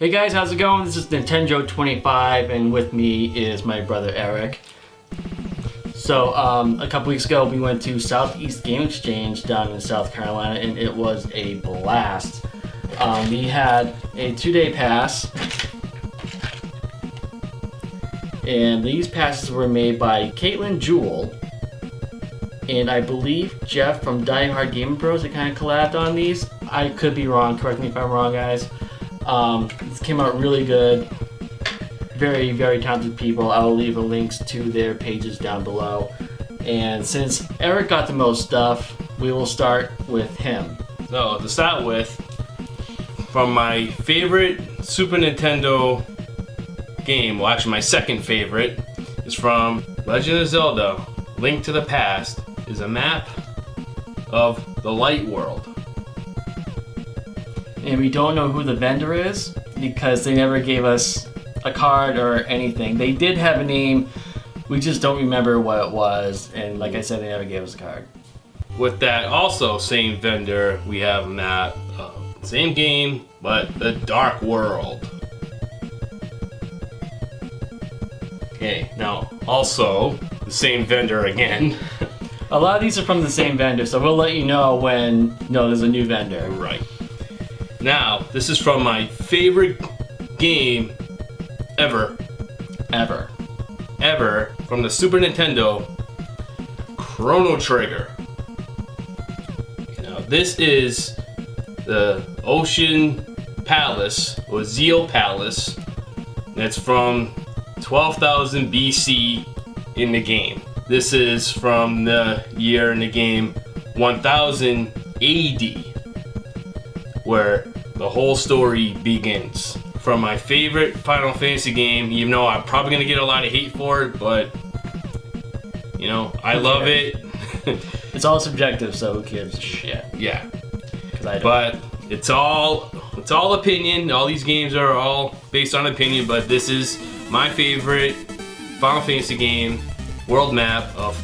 Hey guys, how's it going? This is Nintenjoe25 and with me is my brother Eric. So a couple weeks ago we went to Southeast Game Exchange down in South Carolina and it was a blast. We had a 2-day pass and these passes were made by Caitlin Jewell and I believe Jeff from Die Hard Gaming Bros that kind of collabed on these. I could be wrong, correct me if I'm wrong guys. This came out really good. Very, very talented people. I will leave the links to their pages down below. And since Eric got the most stuff, we will start with him. So to start with, from my favorite Super Nintendo game, well actually my second favorite, is from Legend of Zelda, Link to the Past, is a map of the Light World. And we don't know who the vendor is because they never gave us a card or anything. They did have a name, we just don't remember what it was, and like I said, they never gave us a card. With that also same vendor, we have a map of the same game, but the Dark World. Okay, now also the same vendor again. A lot of these are from the same vendor, so we'll let you know when there's a new vendor. Right. Now, this is from my favorite game ever from the Super Nintendo, Chrono Trigger. Now, this is the Ocean Palace, or Zeal Palace, that's from 12,000 BC in the game. This is from the year in the game 1000 AD, where the whole story begins. From my favorite Final Fantasy game, even though I'm probably gonna get a lot of hate for it, but you know, I love it. It's all subjective, so who gives a shit? Yeah. But it's all opinion. All these games are all based on opinion, but this is my favorite Final Fantasy game, world map of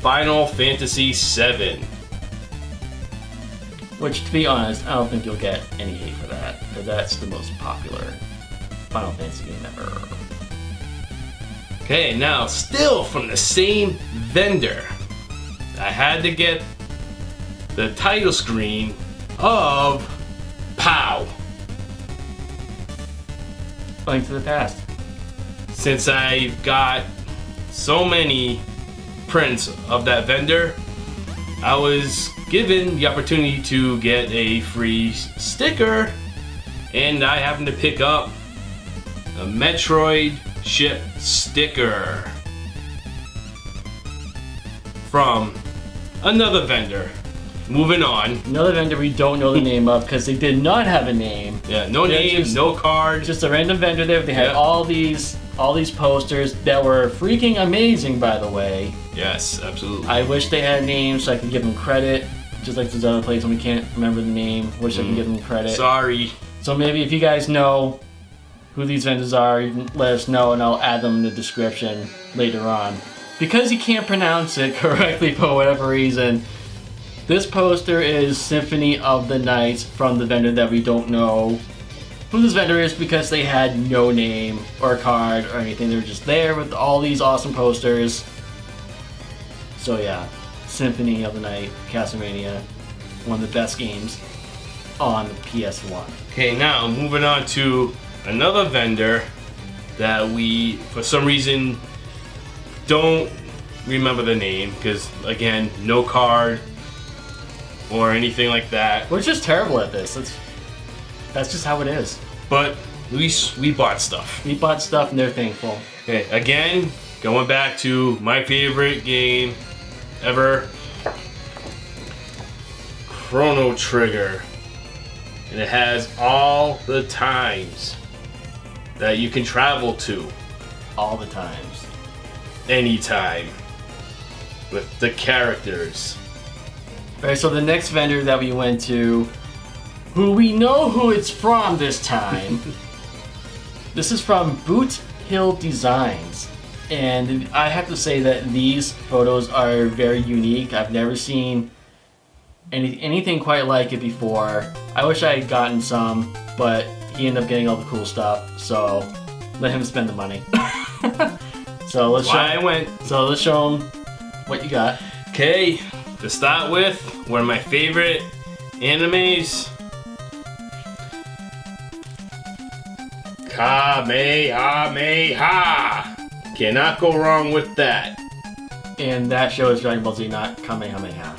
Final Fantasy VII. Which, to be honest, I don't think you'll get any hate for that, because that's the most popular Final Fantasy game ever. Okay, now still from the same vendor, I had to get the title screen of POW. Link to the Past. Since I've got so many prints of that vendor, I was given the opportunity to get a free sticker, and I happened to pick up a Metroid ship sticker from another vendor. Moving on. Another vendor we don't know the name of because they did not have a name. Yeah, no name, no card. Just a random vendor there. They had all these posters that were freaking amazing, by the way. Yes, absolutely. I wish they had names so I could give them credit. Just like those other places when we can't remember the name. Wish I could give them credit. Sorry. So maybe if you guys know who these vendors are, you can let us know and I'll add them in the description later on. Because you can't pronounce it correctly for whatever reason, this poster is Symphony of the Night from the vendor that we don't know who this vendor is because they had no name or card or anything. They were just there with all these awesome posters. So yeah, Symphony of the Night, Castlevania, one of the best games on the PS1. Okay, now moving on to another vendor that we, for some reason, don't remember the name because, again, no card or anything like that. We're just terrible at this. That's just how it is. But at least we bought stuff. We bought stuff and they're thankful. Okay, again, going back to my favorite game ever, Chrono Trigger. And it has all the times that you can travel to. All the times. Anytime. With the characters. Alright, so the next vendor that we went to, who we know who it's from this time. This is from Boot Hill Designs. And I have to say that these photos are very unique. I've never seen anything quite like it before. I wish I had gotten some, but he ended up getting all the cool stuff, so let him spend the money. So let's show him what you got. Okay, to start with, one of my favorite animes, Kamehameha. Cannot go wrong with that. And that show is Dragon Ball Z, not Kamehameha.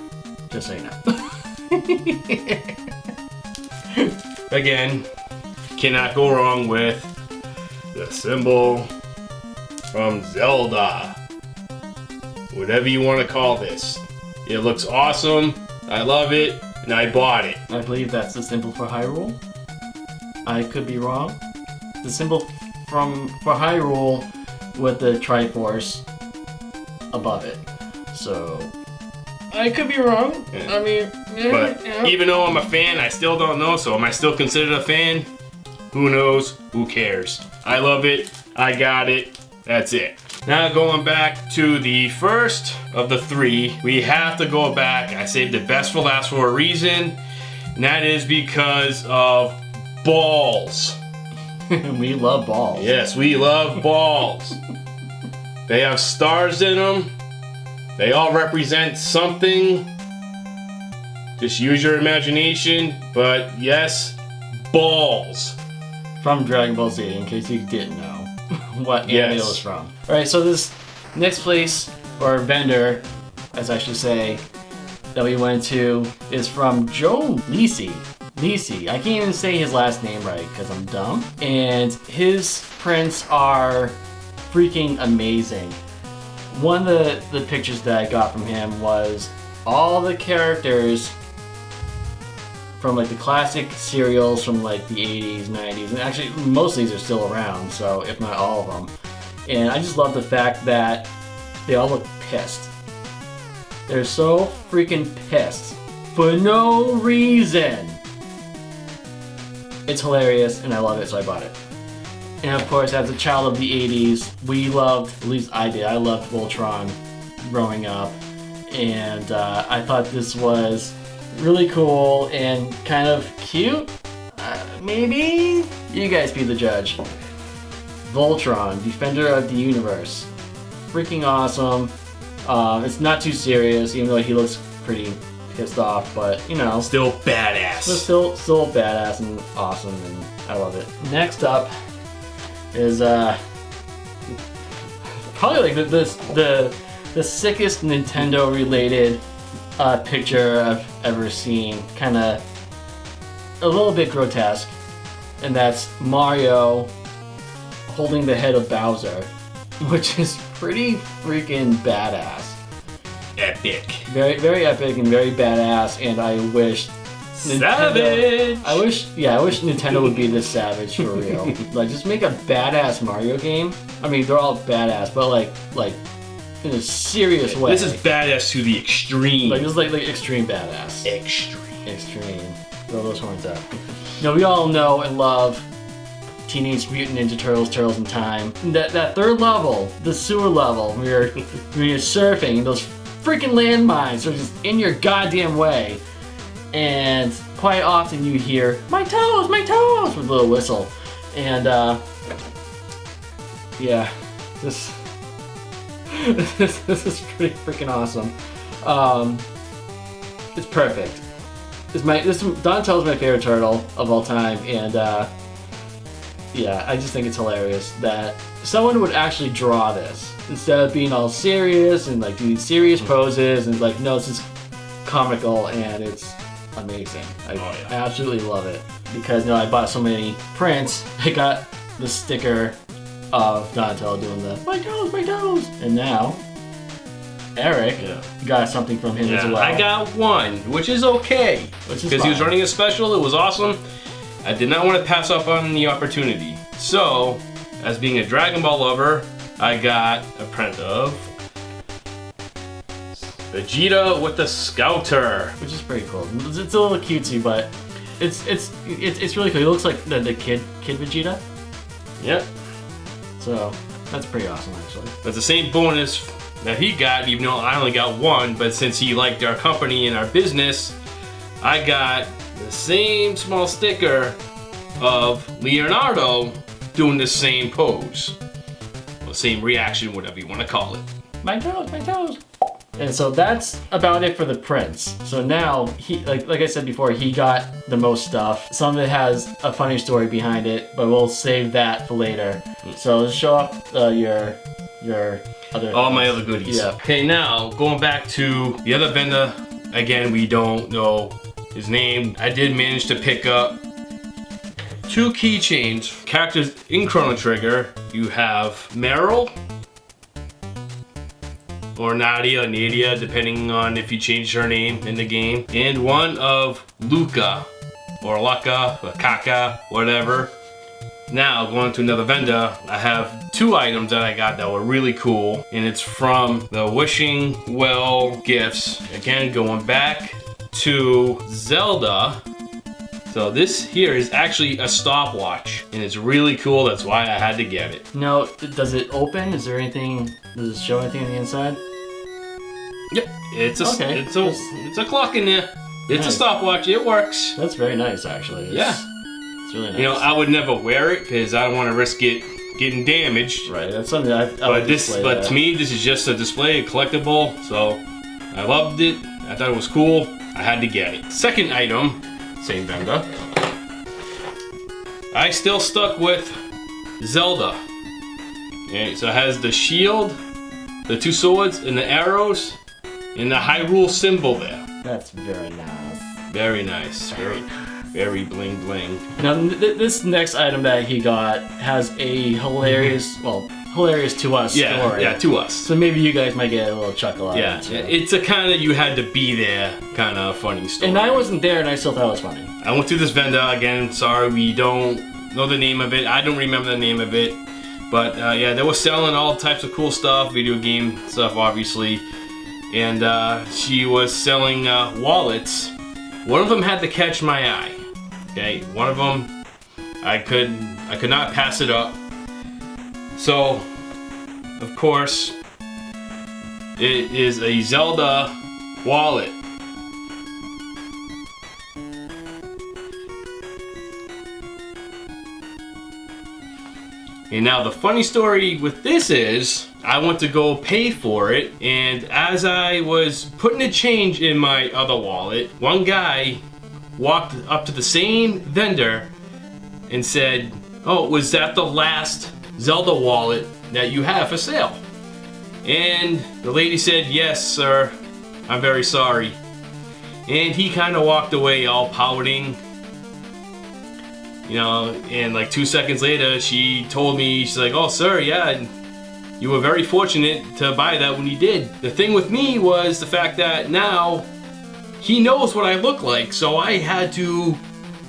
Just so you know. Again, cannot go wrong with the symbol from Zelda. Whatever you want to call this. It looks awesome. I love it, and I bought it. I believe that's the symbol for Hyrule. I could be wrong. The symbol for Hyrule with the Triforce above it. So I could be wrong. Yeah. I mean, But even though I'm a fan, I still don't know. So am I still considered a fan? Who knows? Who cares? I love it. I got it. That's it. Now going back to the first of the three, we have to go back. I saved the best for last for a reason, and that is because of balls. We love balls. Yes, we love balls. They have stars in them. They all represent something. Just use your imagination, but yes, balls. From Dragon Ball Z, in case you didn't know what anime it was from. Alright, so this next place, or vendor, as I should say, that we went to is from Lisi. I can't even say his last name right because I'm dumb. And his prints are freaking amazing. One of the pictures that I got from him was all the characters from like the classic serials from like the 80s, 90s, and actually most of these are still around, so if not all of them. And I just love the fact that they all look pissed. They're so freaking pissed for no reason. It's hilarious and I love it, so I bought it. And of course, as a child of the 80s, we loved, at least I did, I loved Voltron growing up. And I thought this was really cool and kind of cute. Maybe? You guys be the judge. Voltron, Defender of the Universe. Freaking awesome. It's not too serious, even though he looks pretty pissed off, but you know. Still badass. But still badass and awesome, and I love it. Next up is probably like the sickest Nintendo related picture I've ever seen. Kind of a little bit grotesque, and that's Mario holding the head of Bowser, which is pretty freaking badass. Epic. Very, very epic and very badass, and I wish Savage! I wish Nintendo would be this savage for real. Like, just make a badass Mario game. I mean, they're all badass, but like in a serious way. This is badass to the extreme. Like, this is like extreme badass. Extreme. Throw those horns up. You know, we all know and love Teenage Mutant Ninja Turtles, Turtles in Time. That third level, the sewer level, where you're surfing, and those freaking landmines are just in your goddamn way. And quite often you hear, my toes, with a little whistle. And yeah, this is pretty freaking awesome. It's perfect. Donatello's my favorite turtle of all time, and yeah, I just think it's hilarious that someone would actually draw this instead of being all serious and like doing serious poses, and like, no, this is comical and it's amazing. I absolutely love it because, you know, I bought so many prints. I got the sticker of Donatello doing the my toes, and now Eric got something from him as well. I got one, which is okay, because he was running a special. It was awesome. I did not want to pass up on the opportunity. So, as being a Dragon Ball lover, I got a print of Vegeta with the Scouter, which is pretty cool. It's a little cutesy, but it's really cool. He looks like the kid Vegeta. Yep. So that's pretty awesome, actually. That's the same bonus that he got, even though I only got one. But since he liked our company and our business, I got the same small sticker of Leonardo doing the same pose. Or same reaction, whatever you want to call it. My toes, my toes. And so that's about it for the prince. So now, he like I said before, he got the most stuff. Some of it has a funny story behind it, but we'll save that for later. So let's show off your other... All my other goodies. Yeah. Okay, now going back to the other vendor. Again, we don't know his name. I did manage to pick up 2 keychains. Characters in Chrono Trigger. You have Meryl, or Nadia, depending on if you changed her name in the game. And one of Luca, or Luca, or Kaka, whatever. Now, going to another vendor, I have 2 items that I got that were really cool. And it's from the Wishing Well gifts. Again, going back to Zelda. So this here is actually a stopwatch, and it's really cool. That's why I had to get it. Now, does it open? Is there anything? Does it show anything on the inside? Yep, it's a Okay. it's a clock in there. It's Nice. a stopwatch. It works. That's very nice, actually. Yeah. It's really nice. You know, I would never wear it because I don't want to risk it getting damaged. Right. That's something I would But display but that. to me, this is just a display, a collectible. So I loved it. I thought it was cool. I had to get it. Second item, same vendor. I still stuck with Zelda. Okay, so it has the shield, the 2 swords, and the arrows, and the Hyrule symbol there. That's very nice. Very nice. Very bling bling. Now, this next item that he got has a hilarious, well, hilarious to us story. Yeah, to us. So maybe you guys might get a little chuckle out Yeah, of it. it's a kind of you had to be there kind of funny story. And I wasn't there, and I still thought it was funny. I went through this vendor again. Sorry, we don't know the name of it. I don't remember the name of it. But yeah, they were selling all types of cool stuff, video game stuff, obviously. And she was selling wallets. One of them had to catch my eye. Okay, one of them, I could not pass it up. So, of course, it is a Zelda wallet. And now the funny story with this is, I went to go pay for it, and as I was putting the change in my other wallet, one guy walked up to the same vendor and said, "Oh, was that the last Zelda wallet that you have for sale?" And the lady said, "Yes, sir. I'm very sorry." And he kind of walked away all pouting. You know, and like 2 seconds later, she told me, she's like, "Oh, sir, yeah, you were very fortunate to buy that when you did." The thing with me was the fact that now he knows what I look like, so I had to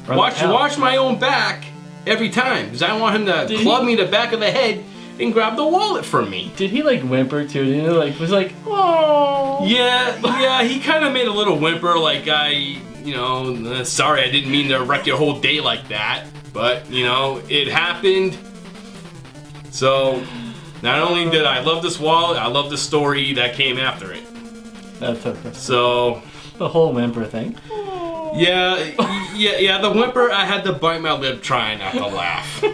watch my own back every time because I want him to club me in the back of the head and grab the wallet from me. Did he like whimper too? Did he like was like, "Oh"? Yeah, he kind of made a little whimper, like sorry, I didn't mean to wreck your whole day like that, but you know, it happened. So, not only did I love this wallet, I love the story that came after it. That's okay. So, The whole whimper thing. yeah, the whimper, I had to bite my lip trying not to laugh.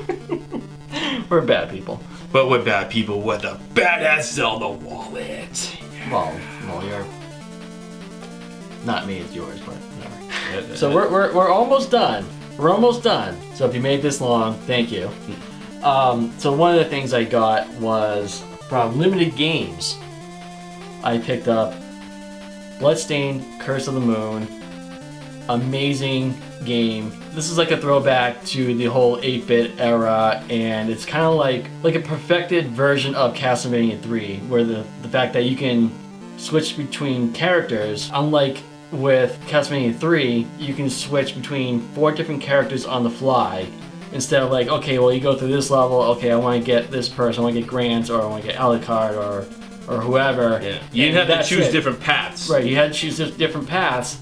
We're bad people. But we're bad people with a badass Zelda wallet. Well, you're not me, it's yours, but whatever. So we're almost done. We're almost done. So if you made this long, thank you. So one of the things I got was from Limited Games. I picked up Bloodstained Curse of the Moon. Amazing game. This is like a throwback to the whole 8-bit era, and it's kind of like a perfected version of Castlevania 3, where the fact that you can switch between characters, unlike with Castlevania 3, you can switch between 4 different characters on the fly. Instead of like, okay, well, you go through this level, okay, I want to get this person, I want to get Grant, or I want to get Alucard, or whoever. Yeah. You didn't have to choose it. different paths. Right, you had to choose different paths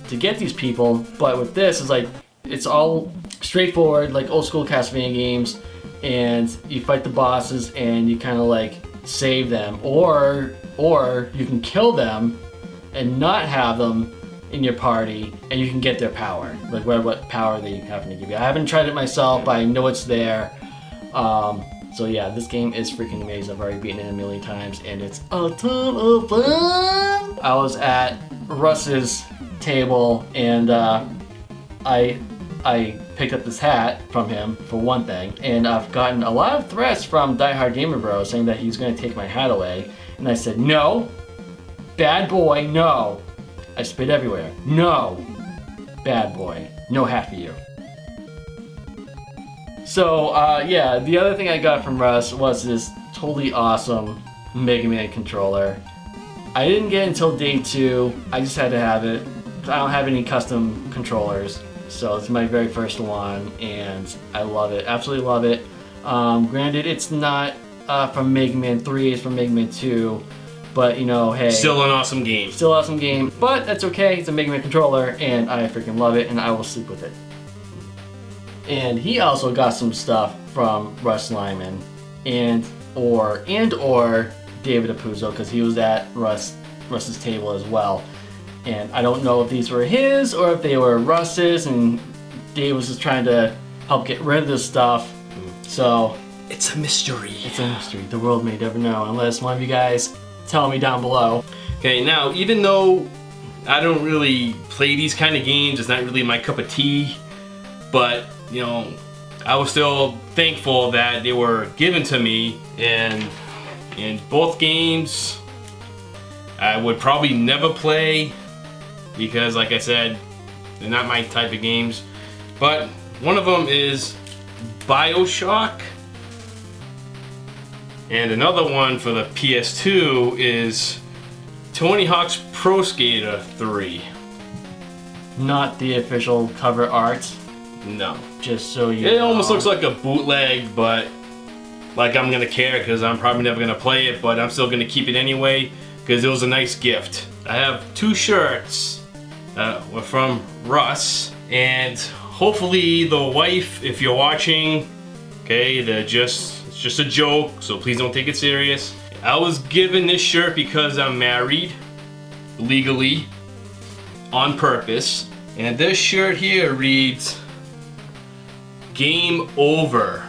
to get these people, but with this, it's like, it's all straightforward, like old school Castlevania games, and you fight the bosses and you kind of like save them, or you can kill them and not have them in your party, and you can get their power, like what power they happen to give you. I haven't tried it myself, but I know it's there. So yeah, this game is freaking amazing. I've already beaten it a million times, and it's a ton of fun. I was at Russ's table, and I picked up this hat from him for one thing, and I've gotten a lot of threats from Die Hard Gamer Bro saying that he's going to take my hat away, and I said no, bad boy, no. I spit everywhere. No, bad boy, no hat for you. So yeah, the other thing I got from Russ was this totally awesome Mega Man controller. I didn't get it until day 2. I just had to have it. I don't have any custom controllers, so it's my very first one, and I love it. Absolutely love it. Granted, it's not from Mega Man 3, it's from Mega Man 2, but you know, hey. Still an awesome game. Still an awesome game, but that's okay. It's a Mega Man controller, and I freaking love it, and I will sleep with it. And he also got some stuff from Russ Lyman and or David Apuzzo, because he was at Russ's table as well. And I don't know if these were his or if they were Russ's, and Dave was just trying to help get rid of this stuff. So it's a mystery. It's a mystery. The world may never know unless one of you guys tell me down below. Okay, now even though I don't really play these kind of games, it's not really my cup of tea, but you know, I was still thankful that they were given to me, and in both games I would probably never play because, like I said, they're not my type of games. But one of them is BioShock, and another one for the PS2 is Tony Hawk's Pro Skater 3. Not the official cover art. No. Just so you It know. almost looks like a bootleg, but like I'm gonna care because I'm probably never gonna play it, but I'm still gonna keep it anyway because it was a nice gift. I have 2 shirts were from Russ, and hopefully the wife, if you're watching, okay, it's just a joke, so please don't take it serious. I was given this shirt because I'm married legally on purpose, and this shirt here reads "Game Over."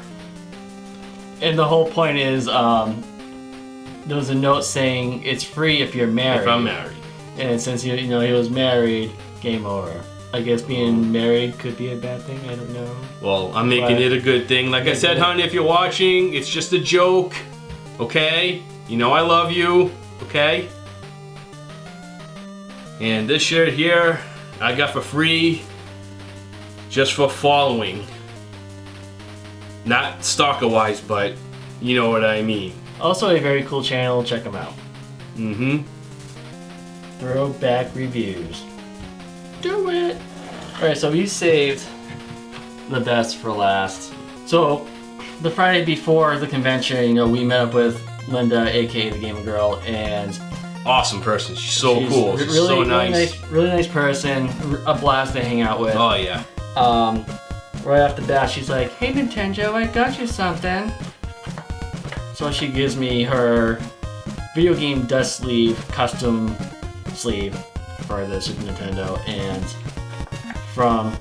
And the whole point is, there was a note saying it's free if you're married. If I'm married. And since he was married, game over. I guess being married could be a bad thing. I don't know. Well, I'm making it a good thing. Like I said, honey, if you're watching, it's just a joke. Okay? You know I love you. Okay? And this shirt here, I got for free, just for following. Not stalker-wise, but you know what I mean. Also a very cool channel. Check them out. Mm-hmm. Throwback reviews. Do it! Alright, so we saved the best for last. So, the Friday before the convention, we met up with Linda, aka the Gamer Girl, and awesome person. She's so cool. She's really, so nice. Really nice person. A blast to hang out with. Oh yeah. Right off the bat, she's like, "Hey Nintenjoe, I got you something." So she gives me her video game dust sleeve, custom sleeve for the Super Nintendo, and from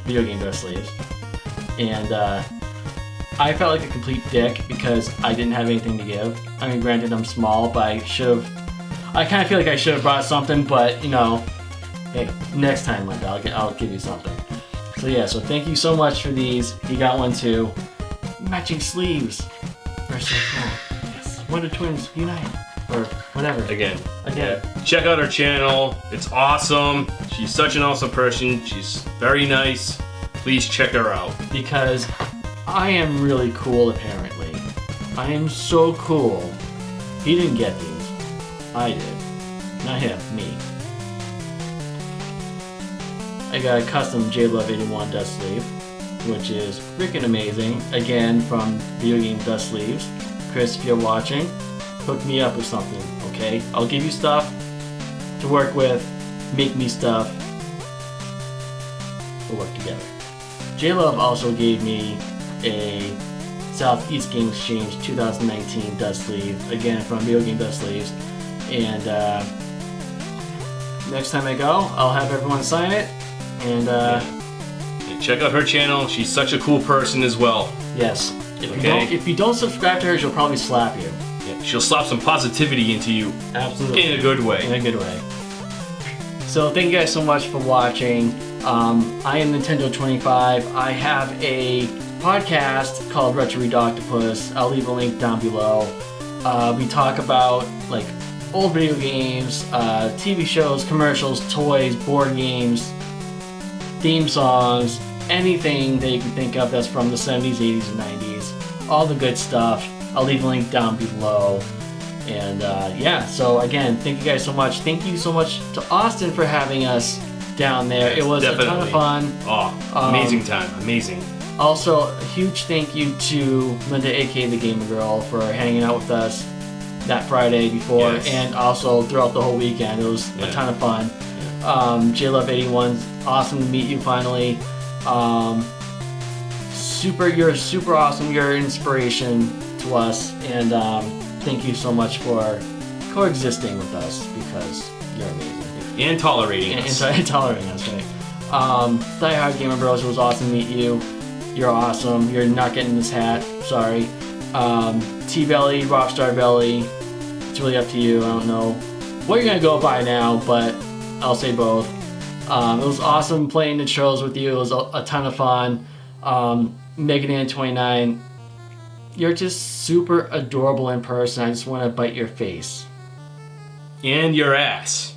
video game dust sleeves. And I felt like a complete dick because I didn't have anything to give. I mean, granted, I'm small, but I kind of feel like I should have brought something, but hey, next time, Linda, I'll give you something. So yeah, so thank you so much for these. You got one too. Matching sleeves. Very so cool. Yes. Wonder Twins unite. Or whatever. Again. Yeah. Check out her channel. It's awesome. She's such an awesome person. She's very nice. Please check her out. Because I am really cool, apparently. I am so cool. He didn't get these. I did. Not him. Me. I got a custom JLove81 dust sleeve, which is freaking amazing. Again, from Video Game Dust Sleeves. Chris, if you're watching, hook me up with something, okay? I'll give you stuff to work with, make me stuff, we'll work together. JLove also gave me a Southeast Game Exchange 2019 dust sleeve, again from Video Game Dust Sleeves, and next time I go, I'll have everyone sign it. And And check out her channel. She's such a cool person as well. yes, if you don't subscribe to her, she'll probably slap you. Yeah, she'll slap some positivity into you. Absolutely. In a good way. In a good way. So thank you guys so much for watching. I am Nintenjoe25. I have a podcast called Retro Read Octopus. I'll leave a link down below. We talk about like old video games, TV shows, commercials, toys, board games, theme songs, anything that you can think of that's from the 70s, 80s, and 90s. All the good stuff. I'll leave a link down below. And yeah, so again, thank you guys so much. Thank you so much to Austin for having us down there. It was definitely a ton of fun. Oh, amazing time. Amazing. Also, a huge thank you to Linda, aka the Gamer Girl, for hanging out with us that Friday before, and also throughout the whole weekend. It was a ton of fun. JLove81, awesome to meet you finally. You're super awesome. You're an inspiration to us, and thank you so much for coexisting with us because you're amazing. And tolerating us. And tolerating us, right? Die Hard Gamer Bros, it was awesome to meet you. You're awesome. You're not getting this hat. Sorry. T-Belly, Rockstar Belly. It's really up to you. I don't know what you're gonna go by now, but I'll say both. It was awesome playing the shows with you. It was a ton of fun. Nintenjoe25, you're just super adorable in person. I just want to bite your face. And your ass.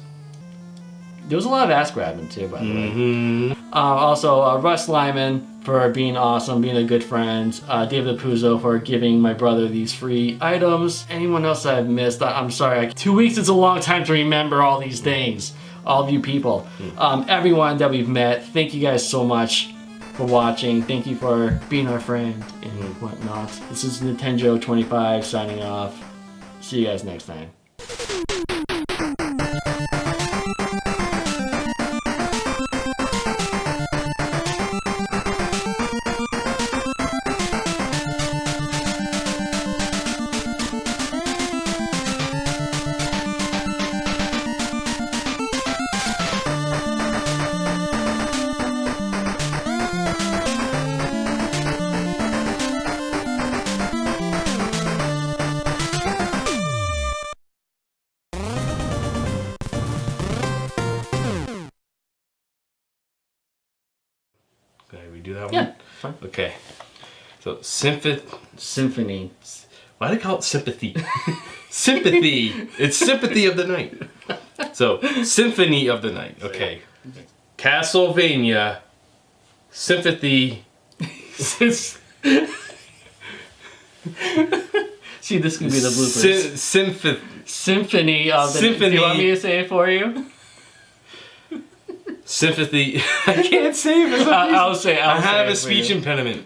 There was a lot of ass grabbing too, by the way. Also, Russ Lyman for being awesome, being a good friend. David Apuzzo for giving my brother these free items. Anyone else that I've missed, I'm sorry. 2 weeks is a long time to remember all these things. All of you people. Everyone that we've met, thank you guys so much for watching. Thank you for being our friend and whatnot. This is Nintenjoe25 signing off. See you guys next time. Okay, we do that one? Yeah, fine. Okay. So, Symphony. Why do they call it sympathy? Sympathy. It's sympathy of the night. So, Symphony of the Night. Okay. Castlevania. Sympathy. See, this could be the bloopers. Symphony of the Night. Do you want me to say it for you? Sympathy. I can't say it for some reason. I'll say I have it a speech impediment.